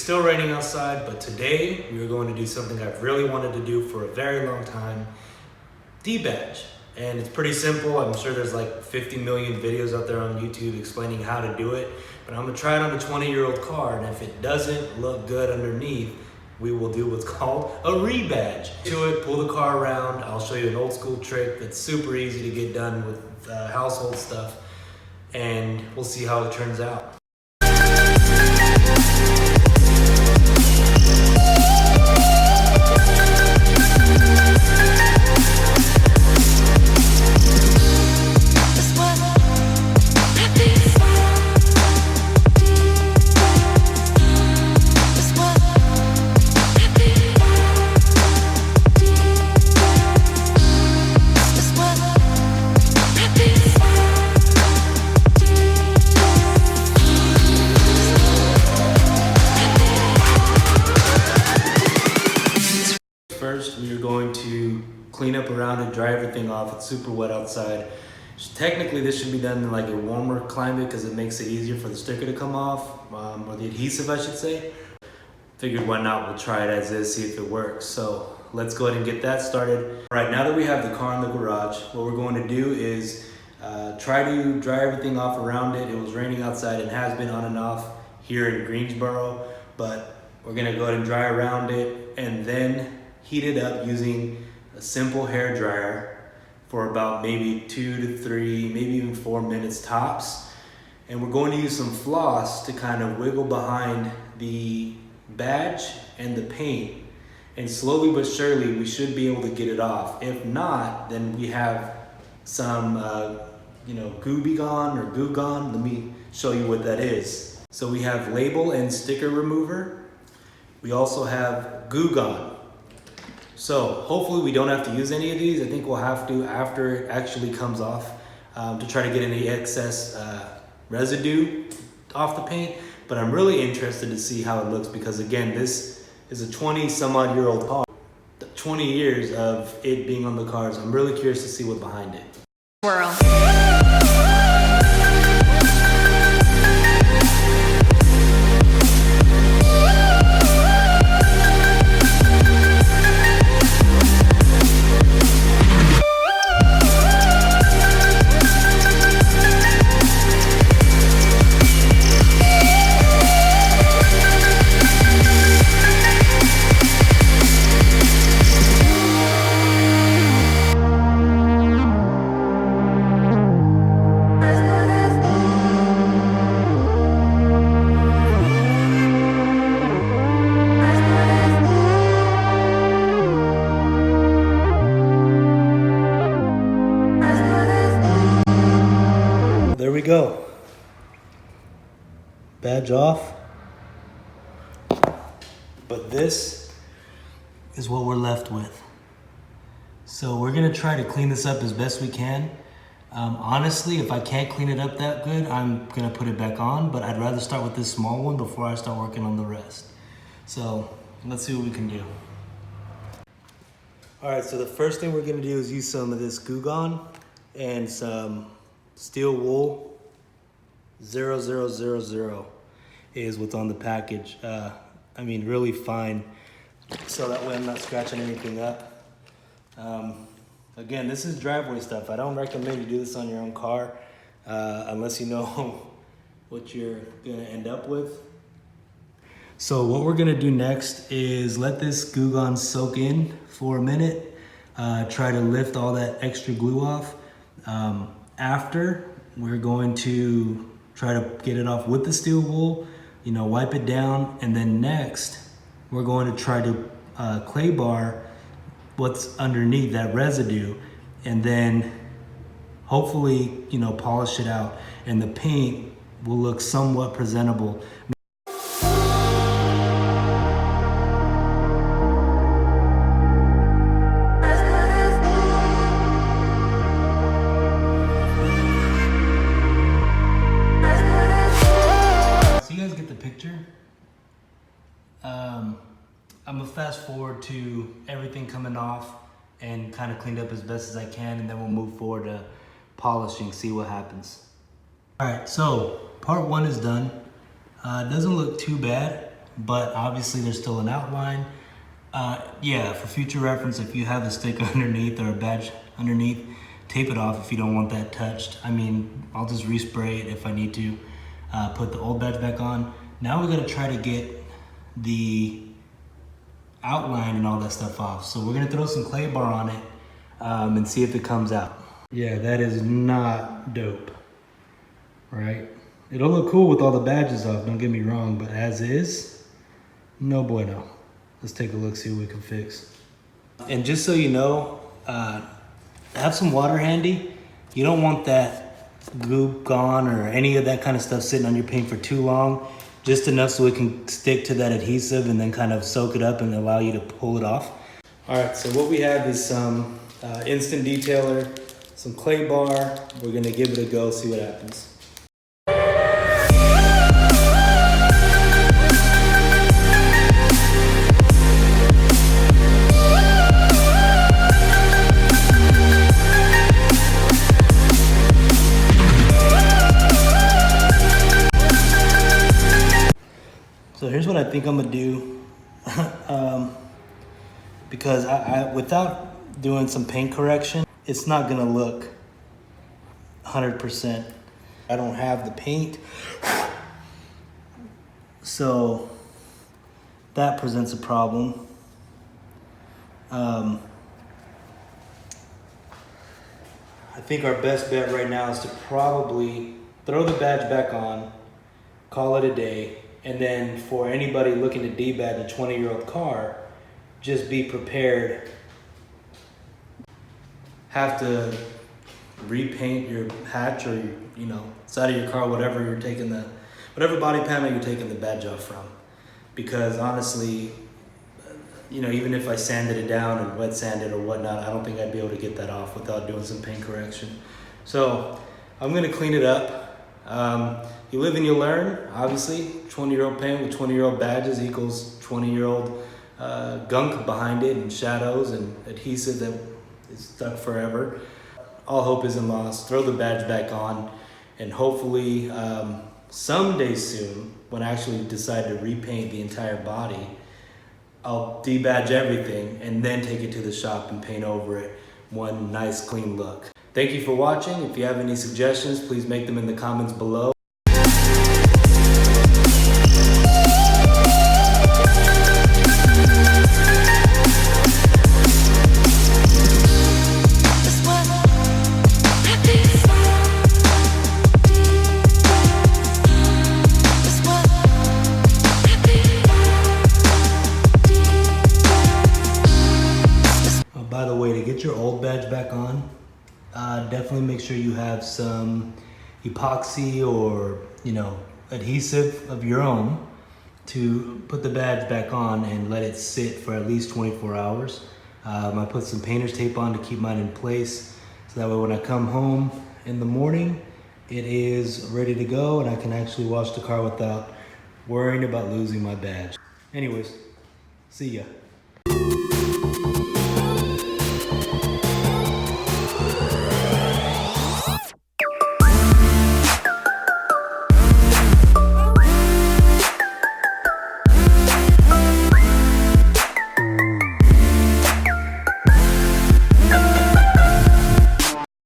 still raining outside, but today we are going to do something I've really wanted to do for a very long time, debadge. And it's pretty simple. I'm sure there's like 50 million videos out there on YouTube explaining how to do it, but I'm gonna try it on a 20-year-old car, and if it doesn't look good underneath, we will do what's called a rebadge. To it, pull the car around. I'll show you an old school trick that's super easy to get done with household stuff, and we'll see how it turns out. First, we are going to clean up around it, dry everything off. It's super wet outside. Technically, this should be done in like a warmer climate because it makes it easier for the sticker to come off, or the adhesive, I should say. Figured why not, we'll try it as is, see if it works. So let's go ahead and get that started. All right, now that we have the car in the garage, what we're going to do is try to dry everything off around it. It was raining outside and has been on and off here in Greensboro, but we're gonna go ahead and dry around it and then heat it up using a simple hair dryer for about maybe 2 to 3, maybe even 4 minutes tops. And we're going to use some floss to kind of wiggle behind the badge and the paint. And slowly but surely, we should be able to get it off. If not, then we have some, Goo Gone or Goo Gone. Let me show you what that is. So we have label and sticker remover. We also have Goo Gone. So hopefully we don't have to use any of these. I think we'll have to after it actually comes off to try to get any excess residue off the paint. But I'm really interested to see how it looks because again, this is a 20-some-odd-year-old car. 20 years of it being on the cars. I'm really curious to see what's behind it. Swirl. There we go. Badge off. But this is what we're left with. So we're gonna try to clean this up as best we can. Honestly, if I can't clean it up that good, I'm gonna put it back on, but I'd rather start with this small one before I start working on the rest. So let's see what we can do. All right, so the first thing we're gonna do is use some of this Goo Gone and some steel wool 0000 is what's on the package. I mean, really fine, so that way I'm not scratching anything up. Again, this is driveway stuff. I don't recommend you do this on your own car unless you know what you're gonna end up with. So what we're gonna do next is let this Goo Gone soak in for a minute, try to lift all that extra glue off. After, we're going to try to get it off with the steel wool, wipe it down, and then next, we're going to try to clay bar what's underneath that residue, and then hopefully, polish it out, and the paint will look somewhat presentable. Picture. I'm gonna fast forward to everything coming off and kind of cleaned up as best as I can, and then we'll move forward to polishing, see what happens. All right, so part one is done. It doesn't look too bad. but obviously there's still an outline. Yeah, for future reference, if you have a sticker underneath or a badge underneath, tape it off if you don't want that touched. I mean, I'll just respray it if I need to. Put the old badge back on. Now we're gonna try to get the outline and all that stuff off. So we're gonna throw some clay bar on it and see if it comes out. Yeah, that is not dope, right? It'll look cool with all the badges off, don't get me wrong, but as is, no bueno. Let's take a look, see what we can fix. And just so you know, have some water handy. You don't want that Goo Gone or any of that kind of stuff sitting on your paint for too long. Just enough so it can stick to that adhesive and then kind of soak it up and allow you to pull it off. All right, so what we have is some instant detailer, some clay bar. We're gonna give it a go, see what happens. So here's what I think I'm gonna do. Because I without doing some paint correction, it's not gonna look 100%. I don't have the paint. So that presents a problem. I think our best bet right now is to probably throw the badge back on, call it a day, and then for anybody looking to debadge a 20-year-old car, just be prepared. Have to repaint your hatch or side of your car, whatever you're taking whatever body panel you're taking the badge off from. Because honestly, even if I sanded it down and wet sanded or whatnot, I don't think I'd be able to get that off without doing some paint correction. So I'm gonna clean it up. You live and you learn, obviously. 20-year-old paint with 20-year-old badges equals 20-year-old gunk behind it and shadows and adhesive that is stuck forever. All hope isn't lost. Throw the badge back on, and hopefully someday soon, when I actually decide to repaint the entire body, I'll debadge everything and then take it to the shop and paint over it one nice clean look. Thank you for watching. If you have any suggestions, please make them in the comments below. By the way, to get your old badge back on, definitely make sure you have some epoxy or adhesive of your own to put the badge back on and let it sit for at least 24 hours. I put some painter's tape on to keep mine in place, so that way when I come home in the morning, it is ready to go and I can actually wash the car without worrying about losing my badge. Anyways, see ya.